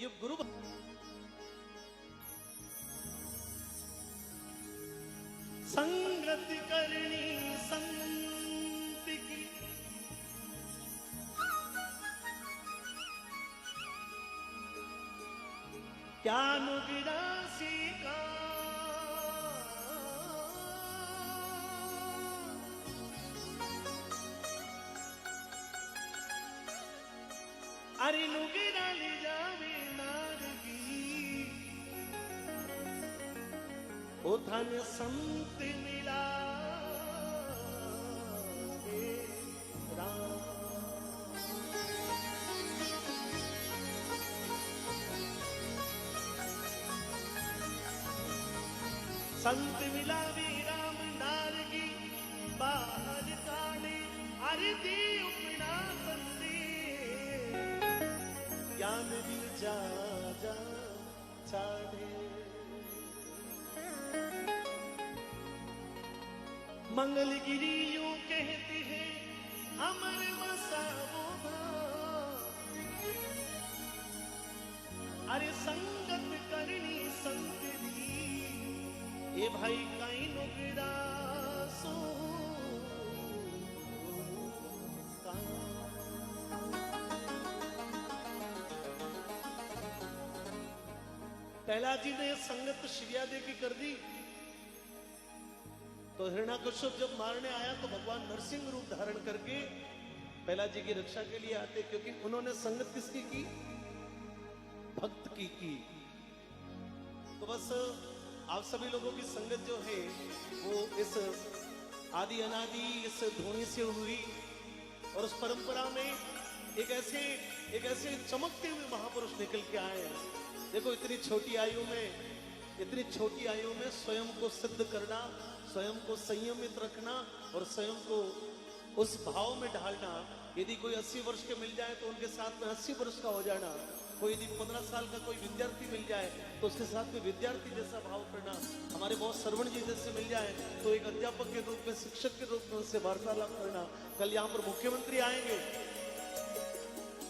ये गुरु संगत करनी संत की क्या नुगिरासी का अरे नुगिरा ले जावे नारगी ओ धन संत मिला संत मिला वी राम नारगी बाहर काले अरदी उपना बंदी ज्ञान दिल जा जा छाड़े मंगलगिरी यूं कहती है अमर मसावो अरे संगत करनी संत दी ए भाई कहीं नुगरा सो प्रहलाद जी ने संगत शिव्यादे की कर दी तो हिरण्याकश्यप जब मारने आया तो भगवान नरसिंह रूप धारण करके प्रहलाद जी की रक्षा के लिए आते क्योंकि उन्होंने संगत किसकी की भक्त की तो बस आप सभी लोगों की संगत जो है वो इस आदि अनादि इस धोनी से हुई और उस परंपरा में एक ऐसे चमकते हुए महापुरुष निकल के आए हैं। देखो इतनी छोटी आयु में स्वयं को सिद्ध करना, स्वयं को संयमित रखना और स्वयं को उस भाव में ढालना। यदि कोई 80 वर्ष के मिल जाए तो उनके साथ में 80 वर्ष का हो जाना, कोई यदि 15 साल का कोई विद्यार्थी मिल जाए तो उसके साथ में विद्यार्थी जैसा भाव करना, हमारे बहुत श्रवण जी जैसे मिल जाए तो एक अध्यापक के रूप में, शिक्षक के रूप में उससे वार्तालाप करना। कल यहाँ पर मुख्यमंत्री आएंगे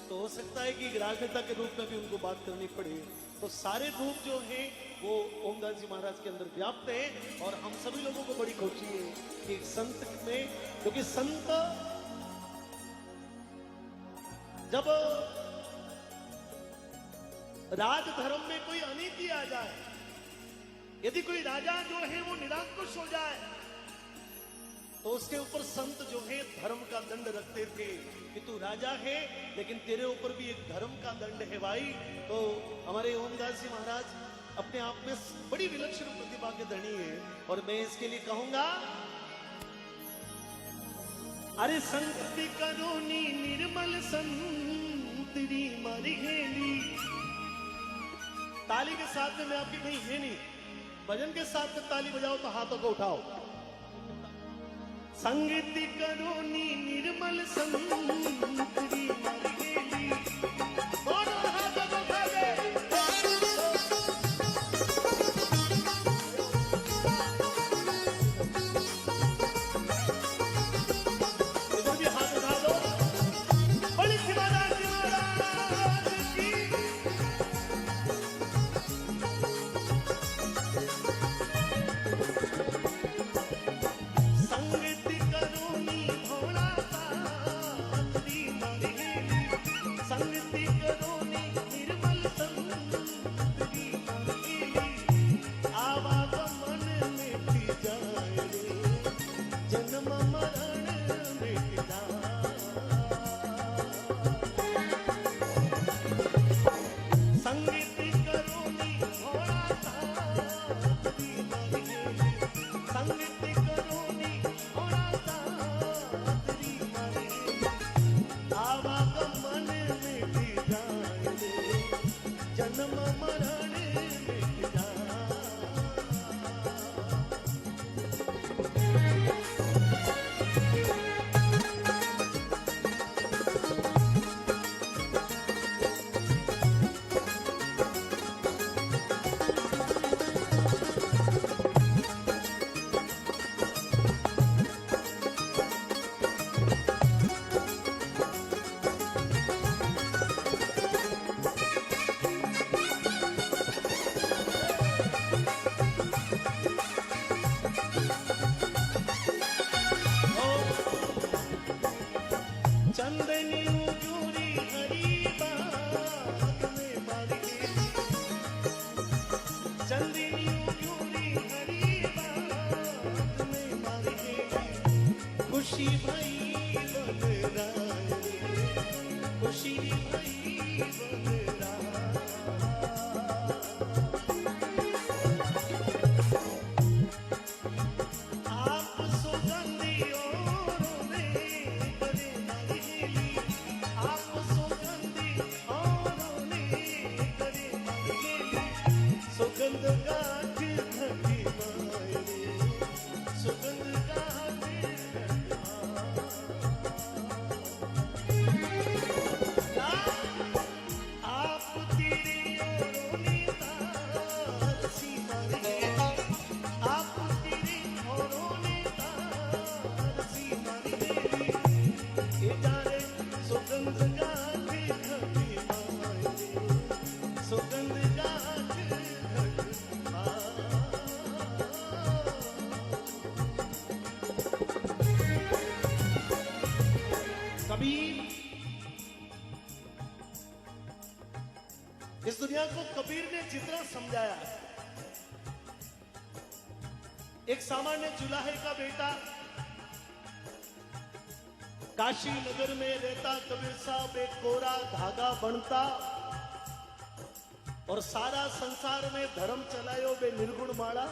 तो हो सकता है कि राजनेता के रूप में भी उनको बात करनी पड़े। तो सारे रूप जो हैं वो ओमदास जी महाराज के अंदर व्याप्त है और हम सभी लोगों को बड़ी खुशी है कि संत में, क्योंकि संत जब राजधर्म में कोई अनीति आ जाए, यदि कोई राजा जो है वो निरंकुश हो जाए तो उसके ऊपर संत जो है धर्म का दंड रखते थे कि तू राजा है लेकिन तेरे ऊपर भी एक धर्म का दंड है भाई। तो हमारे ओमदास जी महाराज अपने आप में बड़ी विलक्षण प्रतिभा के धनी है और मैं इसके लिए कहूंगा अरे संगति करोनी निर्मल संतरी मरिहेली। ताली के साथ में मैं आपकी कहीं है नहीं, भजन के साथ में ताली बजाओ तो हाथों को उठाओ। संगति करोनी निर्मल संतरी मरिहेली दोनों हाथों को उठा दे। इधर भी हाथ उठा दो। बड़ी शिवादास जी महाराज की संगति करोनी भोला पात्री मरिहेली इस दुनिया को कबीर ने जितना समझाया, एक सामान्य जुलाहे का बेटा काशी नगर में रहता कबीर साहब एक कोरा धागा बनता और सारा संसार में धर्म चलायो बे निर्गुण माड़ा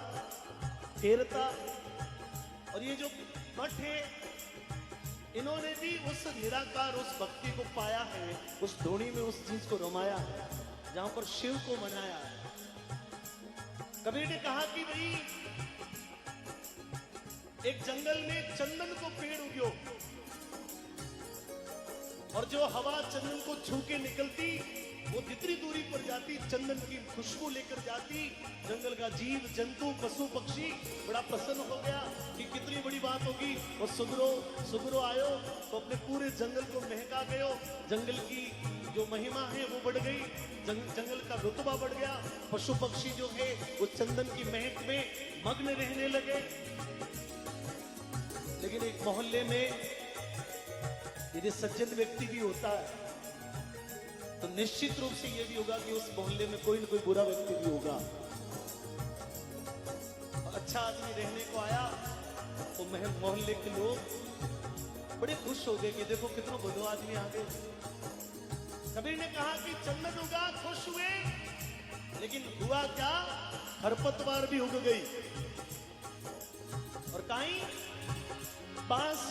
फेरता। और ये जो मठ है, इन्होंने भी उस निराकार उस भक्ति को पाया है, उस धोनी में उस चीज को रमाया है जहां पर शिव को मनाया है। कबीर ने कहा कि भाई एक जंगल में चंदन को पेड़ उग्यो और जो हवा चंदन को छू के निकलती वो जितनी दूरी पर जाती चंदन की खुशबू लेकर जाती। जंगल का जीव जंतु पशु पक्षी बड़ा प्रसन्न हो गया कि कितनी बड़ी बात होगी। और सुगरो आयो तो अपने पूरे जंगल को महका गयो। जंगल की जो महिमा है वो बढ़ गई, जंगल का रुतबा बढ़ गया। पशु पक्षी जो है वो चंदन की महक में मग्न रहने लगे। लेकिन एक मोहल्ले में यदि सज्जन व्यक्ति भी होता है तो निश्चित रूप से यह भी होगा कि उस मोहल्ले में कोई न कोई बुरा व्यक्ति भी होगा। अच्छा आदमी रहने को आया तो मोहल्ले के लोग बड़े खुश हो गए कि देखो कितना बुरा आदमी आ गए। कबीर ने कहा कि चंदन उगा, खुश हुए, लेकिन हुआ क्या, खरपतवार भी उग गई। और काई पास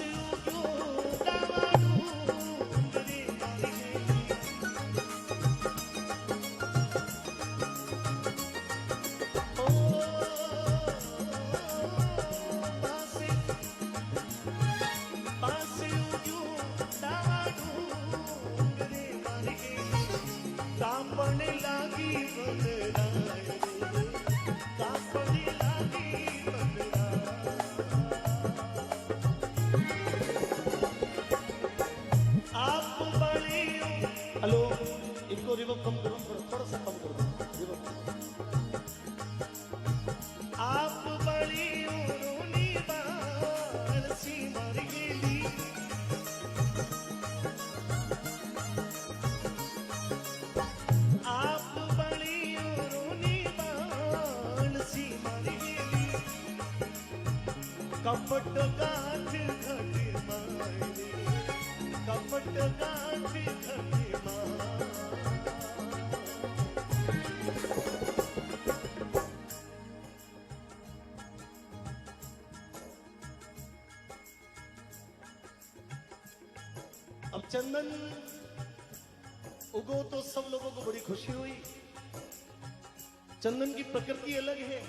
कम करो, थोड़ा सा कम कर दो। आप बड़ी उरोनी बाल सी मर गेली, आप बड़ी उरोनी बाल सी मर गेली, कपट गांठ घट मारे, कपट गांठ घट मारे। अब चंदन उगो तो सब लोगों को बड़ी खुशी हुई। चंदन की प्रकृति अलग है,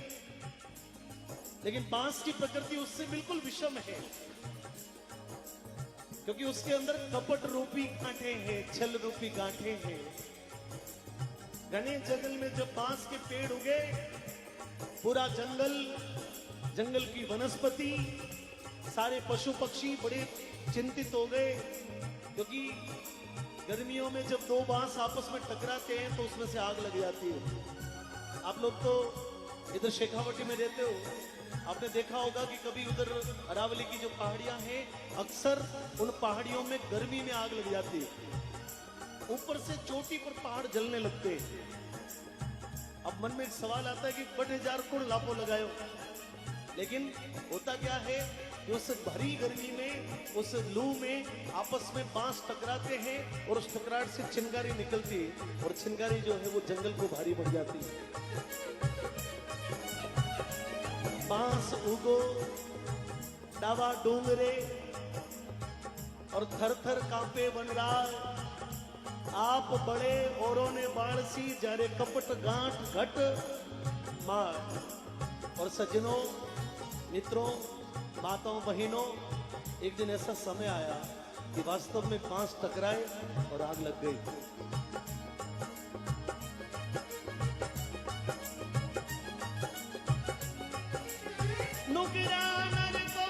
लेकिन बांस की प्रकृति उससे बिल्कुल विषम है, क्योंकि उसके अंदर कपट रूपी गांठे हैं, छल रूपी गांठे हैं। घने जंगल में जब बांस के पेड़ उगे, पूरा जंगल की वनस्पति, सारे पशु पक्षी बड़े चिंतित हो गए, क्योंकि गर्मियों में जब दो बांस आपस में टकराते हैं तो उसमें से आग लग जाती है। आप लोग तो इधर शेखावटी में रहते हो, आपने देखा होगा कि कभी उधर अरावली की जो पहाड़ियां हैं, अक्सर उन पहाड़ियों में गर्मी में आग लग जाती है। ऊपर से चोटी पर पहाड़ जलने लगते हैं। अब मन में एक सवाल आता है कि बड़े हजार कुड़ लापो लगायो, लेकिन होता क्या है, कि उस भरी गर्मी में, उस लू में आपस में बांस टकराते हैं और उस टकराट से चिंगारी निकलती और चिंगारी जो है वो जंगल को भारी पड़ जाती है। बांस उगो डावा डूंगरे और थर थर कांपे वनराज, आप बड़े औरों ने बाणसी जारे कपट गांठ घट मार। और सज्जनों, मित्रों, माताओं, बहनों, एक दिन ऐसा समय आया कि वास्तव में बांस टकराए और आग लग गई। नुकरा नर को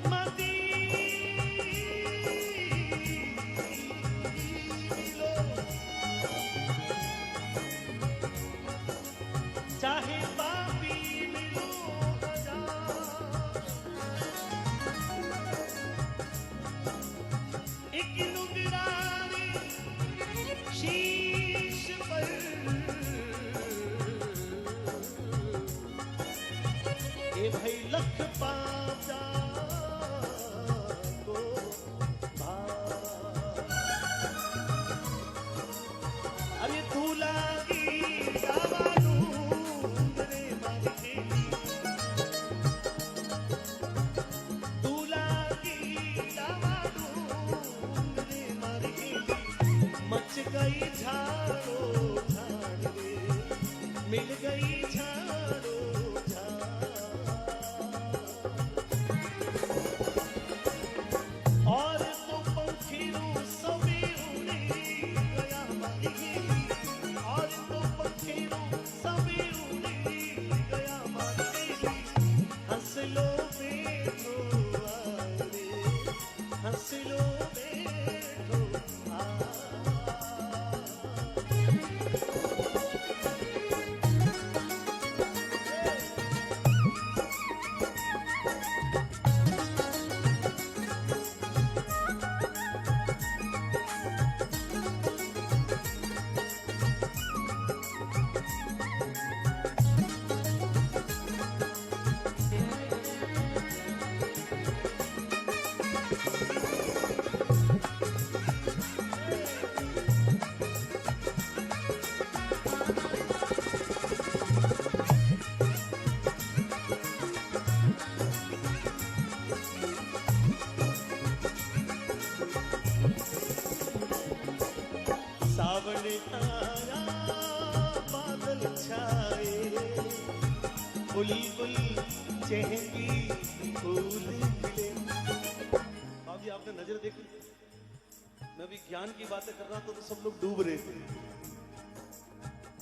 मदी लो, चाहे पापी मिलो हजार, एक नुकरानी शीश पर ए भाई लख पाजा को भार। अरे तू लागी दावानू रे मार के, तू लागी दावानू रे मार के, मच गई झाड़ो झाड़ रे, मिल गई झाड़ो झाड़। और तो पंखीरू सभी उड़ी गया मारी, और तो पंखीरू सभी उड़ी गया मारी। हंस लो बैठो आरे, हंस लो बैठो आ। सावन आया बादल छाए, बुलबुल चहकी फूल खिले। अभी आपने नजर देखी, मैं भी ज्ञान की बातें कर रहा था तो सब लोग डूब रहे थे।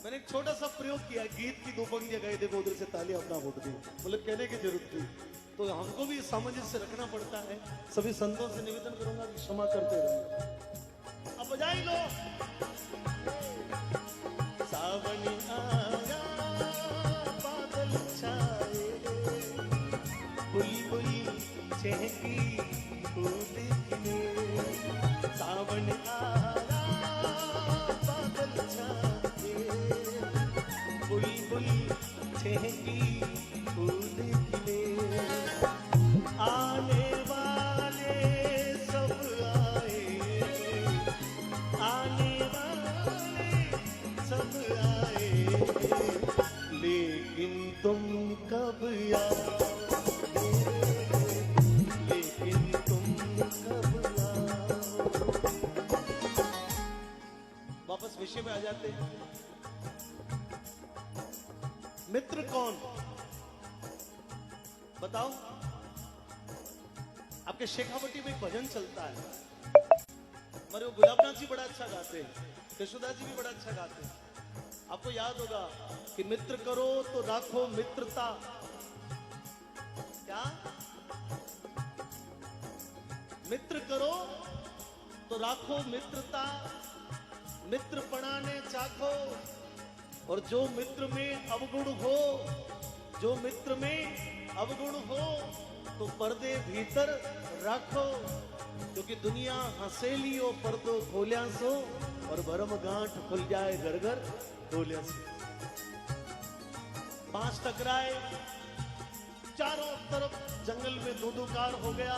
मैंने एक छोटा सा प्रयोग किया, गीत की दो पंक्तियां गाई, देखो उधर से तालियां अपना वोट दी, मतलब कहने की जरूरत थी। तो हमको भी सामंजस्य रखना पड़ता है। सभी संतों से निवेदन करूंगा कि क्षमा करते रहिए। अब बजाई लो। सावन आया बादल छाए, बुलबुल चहकी फूल खिले। सावन आया बादल छाए, बुलबुल चहकी फूल खिले। आने वाले सब आए, आने वाले सब आए, लेकिन तुम कब आओगे, लेकिन तुम कब आओगे। वापस विषय में आ जाते हैं। मित्र कौन बताओ? आपके शेखावटी में एक भजन चलता है, हमारे वो गुलाबनाथ जी बड़ा अच्छा गाते हैं, कृष्णदास जी भी बड़ा अच्छा गाते हैं। आपको याद होगा कि मित्र करो तो राखो मित्रता। क्या? मित्र करो तो राखो मित्रता, मित्रपणा ने चाखो। और जो मित्र में अवगुण हो, जो मित्र में अवगुण हो तो पर्दे भीतर रखो, क्योंकि दुनिया हंसेलियो पर्दो खोलिया सो और भरम गांठ खुल जाए घर घर खोलिया सो। बांस टकराए, चारों तरफ जंगल में धुंधुकार हो गया,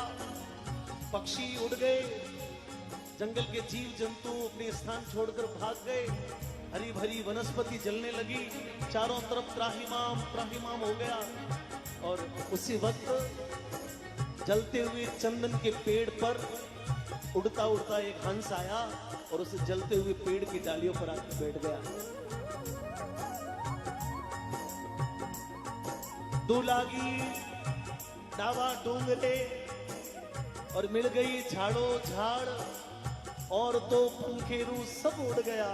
पक्षी उड़ गए, जंगल के जीव जंतु अपने स्थान छोड़कर भाग गए, हरी भरी वनस्पति जलने लगी, चारों तरफ त्राहिमाम त्राहिमाम हो गया। और उसी वक्त जलते हुए चंदन के पेड़ पर उड़ता उड़ता एक हंस आया और उसे जलते हुए पेड़ की डालियों पर आकर बैठ गया। दूलागी डावा डूंगरे और मिल गई झाड़ो झाड़, और तो पंखेरू सब उड़ गया,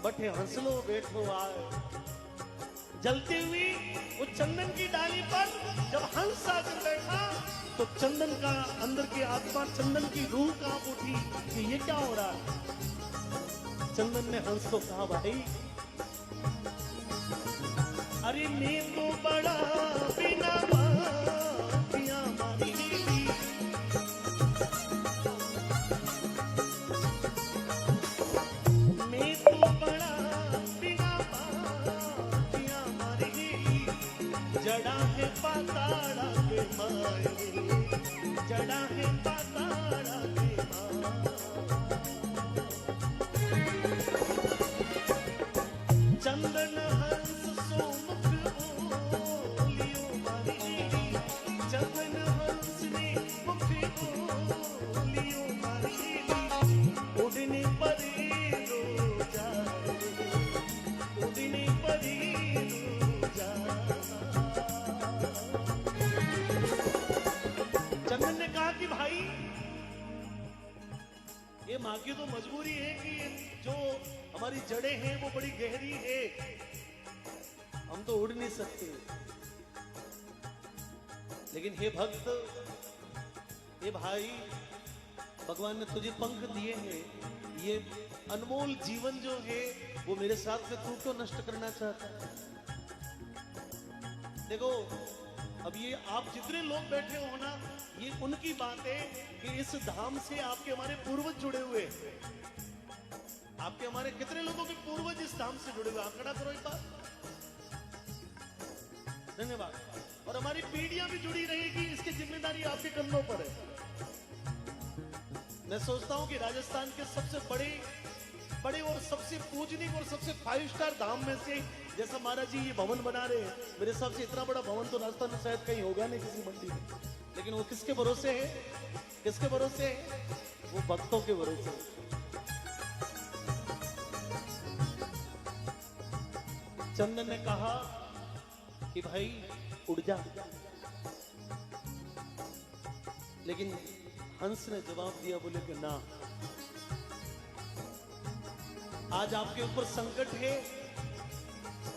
बटे हंसलो बैठो आए। जलती हुई वो चंदन की डाली पर जब हंस आकर बैठा तो चंदन का अंदर की आत्मा, चंदन की रूह कांप उठी कि ये क्या हो रहा है। चंदन ने हंस को कहा, भाई अरे मैं तो बड़ा बिना बातियां मारी, मैं तो बड़ा बिना बातियां मारी, जड़ा है पाताड़ा के माए, जड़ा है पाताड़ा के माए। चंदन हंस सोमुख बोलियो मारी, चंदन हंस ने मुख बोलियो मारी, उड़ने परी रोजा, उड़ने परी रोजा। चंदन ने कहा कि भाई ये माँ की तो मजबूरी है कि जो हमारी जड़ें हैं वो बड़ी गहरी है, हम तो उड़ नहीं सकते। लेकिन हे भक्त, हे भाई, भगवान ने तुझे पंख दिए हैं, ये अनमोल जीवन जो है वो मेरे साथ में तू क्यों नष्ट करना चाहता है। देखो अब ये आप जितने लोग बैठे हो ना, ये उनकी बात है कि इस धाम से आपके हमारे पूर्वज जुड़े हुए हैं। आपके हमारे कितने लोगों के पूर्वज इस धाम से जुड़े हुए, आप खड़ा करो एक बार। धन्यवाद। और हमारी पीढ़ियां भी जुड़ी रहेगी, इसकी जिम्मेदारी आपके कंधों पर है। मैं सोचता हूं कि राजस्थान के सबसे बड़े और सबसे पूजनीय और सबसे 5 स्टार धाम में से, जैसा महाराज जी ये भवन बना रहे हैं, मेरे हिसाब से इतना बड़ा भवन तो राजस्थान में शायद कहीं होगा नहीं, किसी मंडी में। लेकिन वो किसके भरोसे है? किसके भरोसे है? वो भक्तों के भरोसे। चंदन ने कहा कि भाई उड़ जा, लेकिन हंस ने जवाब दिया, बोले कि ना, आज आपके ऊपर संकट है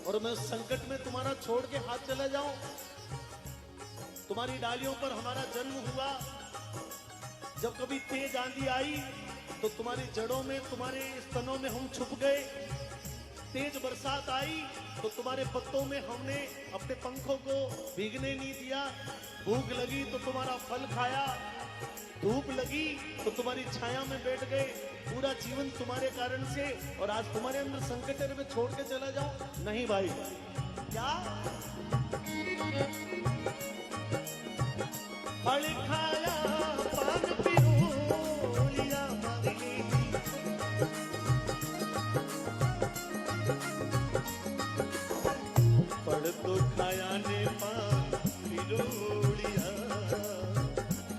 और मैं उस संकट में तुम्हारा छोड़ के हाथ चला जाऊं। तुम्हारी डालियों पर हमारा जन्म हुआ, जब कभी तेज आंधी आई तो तुम्हारी जड़ों में, तुम्हारे स्तनों में हम छुप गए। तेज बरसात आई तो तुम्हारे पत्तों में हमने अपने पंखों को भीगने नहीं दिया। भूख लगी तो तुम्हारा फल खाया, धूप लगी तो तुम्हारी छाया में बैठ गए। पूरा जीवन तुम्हारे कारण से, और आज तुम्हारे अंदर संकट है, मैं छोड़ के चला जाऊं? नहीं भाई। क्या फल खाया पान पियो लिया मारी, फल तो खाया ने पान पियो लिया,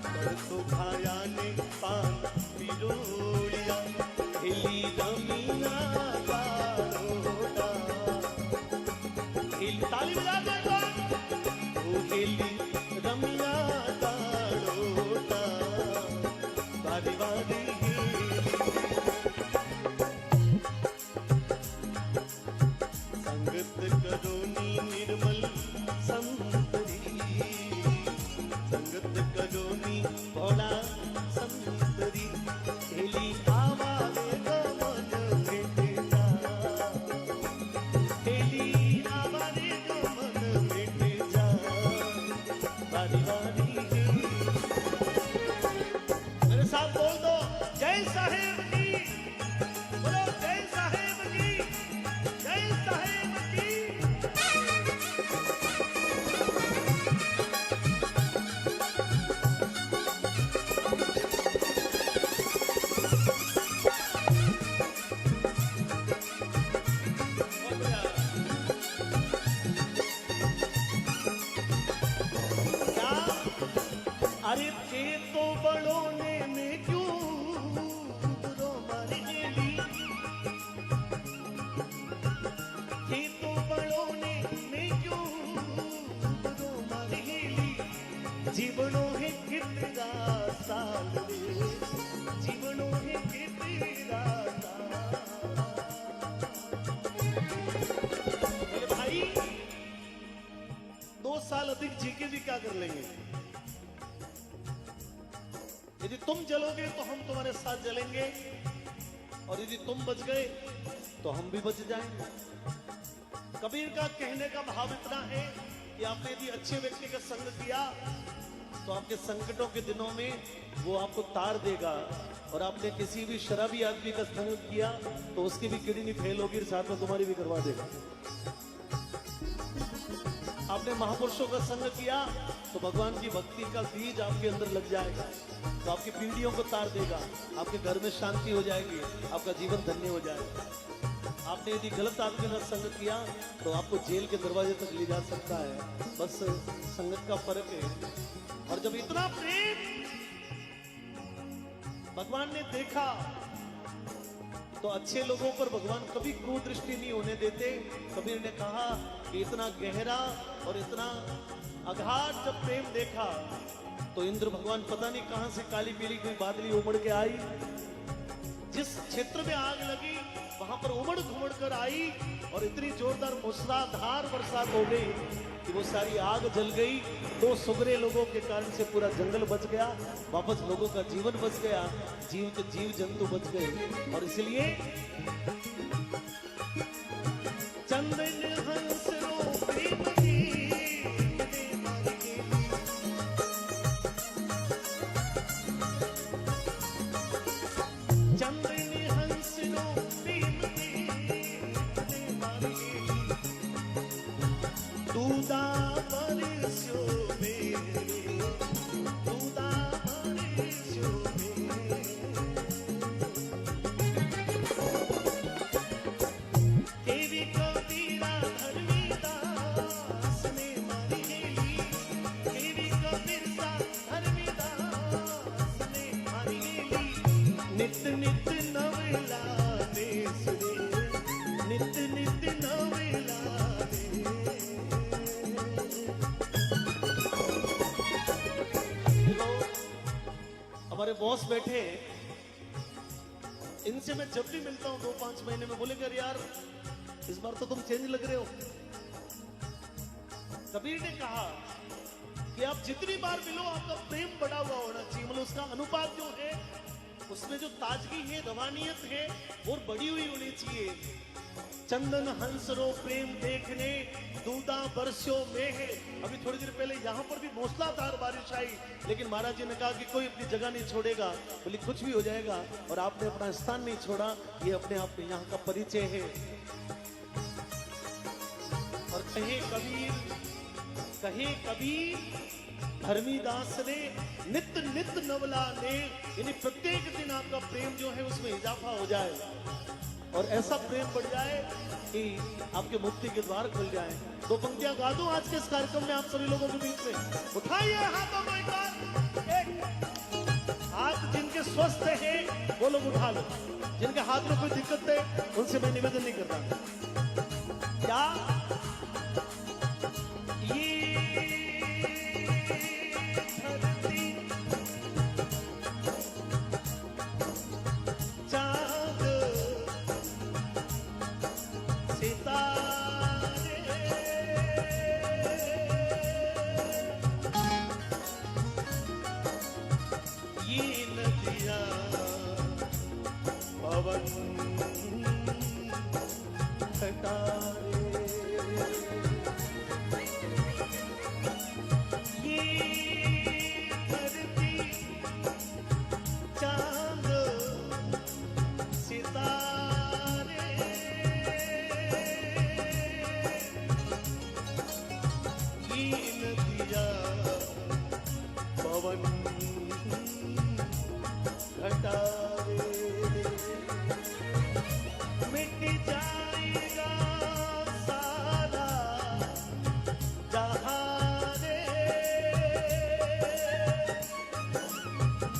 फल तो खाया ने पान पियो लिया। हिली रमीना गारोटा, हिली ताली बजा दो, हिली रमिया गारोटा। नास्तिक जी के भी क्या कर लेंगे। यदि तुम जलोगे तो हम तुम्हारे साथ जलेंगे, और यदि तुम बच गए तो हम भी बच जाएंगे। कबीर का कहने का भाव इतना है कि आपने यदि अच्छे व्यक्ति का संग किया तो आपके संकटों के दिनों में वो आपको तार देगा, और आपने किसी भी शराबी आदमी का संग किया तो उसकी भी किडनी फेल होगी, साथ में तुम्हारी भी करवा देगा। आपने महापुरुषों का संग किया तो भगवान की भक्ति का बीज आपके अंदर लग जाएगा, तो आपकी पीढ़ियों को तार देगा, आपके घर में शांति हो जाएगी, आपका जीवन धन्य हो जाएगा। आपने यदि गलत आदमी का संग किया तो आपको जेल के दरवाजे तक ले जा सकता है। बस संगत का फर्क है। और जब इतना प्रेम भगवान ने देखा तो अच्छे लोगों पर भगवान कभी कुदृष्टि नहीं होने देते। कबीर ने कहा कि इतना गहरा और इतना अगाध जब प्रेम देखा तो इंद्र भगवान पता नहीं कहां से काली पीली कोई बादली उमड़ के आई, जिस क्षेत्र में आग लगी वहां पर उमड़ घुमड़ कर आई, और इतनी जोरदार मूसलाधार बरसात हो गई कि वो सारी आग जल गई। 2 सुगरे लोगों के कारण से पूरा जंगल बच गया, वापस लोगों का जीवन बच गया, जीव जंतु बच गए। और इसलिए चंदन हंस रो प्रेम बॉस बैठे, इनसे मैं जब भी मिलता हूं 2-5 महीने में, बोले कर यार इस बार तो तुम चेंज लग रहे हो। कबीर ने कहा कि आप जितनी बार मिलो आपका प्रेम बढ़ा हुआ होना चाहिए, मतलब उसका अनुपात जो है उसमें जो ताजगी है, रवानियत है, वो बढ़ी हुई होनी चाहिए। चंदन हंस रो प्रेम देखने दूधा बरसों में है। अभी थोड़ी देर पहले यहाँ पर भी मूसलाधार बारिश आई, लेकिन महाराज जी ने कहा कि कोई अपनी जगह नहीं छोड़ेगा, बोले कुछ भी हो जाएगा, और आपने अपना स्थान नहीं छोड़ा, ये अपने आप में यहाँ का परिचय है। और कहे कबीर धर्मीदास ने नित्य नित्य नवला ने, यानी प्रत्येक दिन आपका प्रेम जो है उसमें इजाफा हो जाए, और ऐसा प्रेम बढ़ जाए कि आपके मुक्ति के द्वार खुल जाए। 2 पंक्तियां गा दूं आज के इस कार्यक्रम में आप सभी लोगों के बीच में। उठाइए हाथों को एक बार, एक हाथ जिनके स्वस्थ है वो लोग उठा लो, जिनके हाथ में कोई दिक्कत है उनसे मैं निवेदन नहीं करता। क्या ये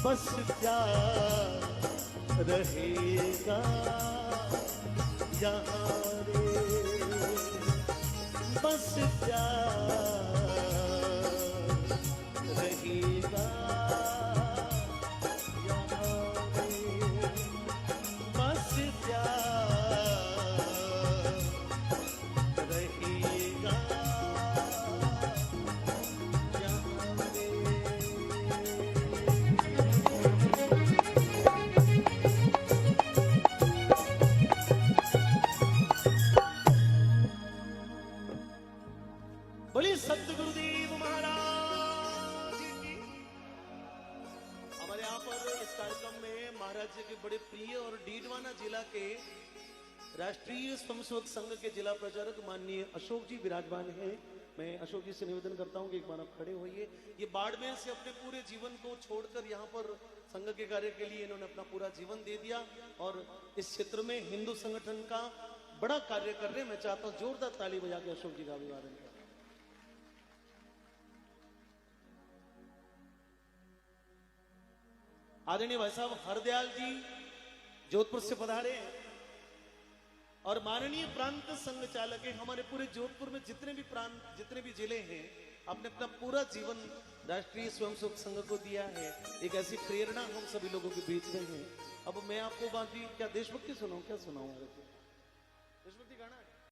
बस प्यार रहेगा यहाँ रे, बस प्यार रहेगा यहाँ रे, बस प्यार रहेगा प्रिय और डीडवाना जिला के राष्ट्रीय स्वयंसेवक संघ के जिला प्रचारक माननीय अशोक जी विराजमान हैं। मैं अशोक जी से निवेदन करता हूं कि एक बार आप खड़े होइए। ये बाड़मेर से अपने पूरे जीवन को छोड़कर यहाँ पर संघ के कार्य के लिए इन्होंने अपना पूरा जीवन दे दिया और इस क्षेत्र में हिंदू संगठन का बड़ा कार्य कर रहे हैं। मैं चाहता हूं जोरदार ताली बजा के अशोक जी का अभिवादन करें। आदरणीय भाई साहब हरदयाल जी जोधपुर से पधारे हैं और माननीय प्रांत संघ चालक है। हमारे पूरे जोधपुर में जितने भी जिले हैं, आपने अपना पूरा जीवन राष्ट्रीय स्वयंसेवक संघ को दिया है। एक ऐसी प्रेरणा हम सभी लोगों के बीच में है। अब मैं आपको बाकी क्या देशभक्ति सुनाऊं, क्या सुनाऊं? देशभक्ति गाना है।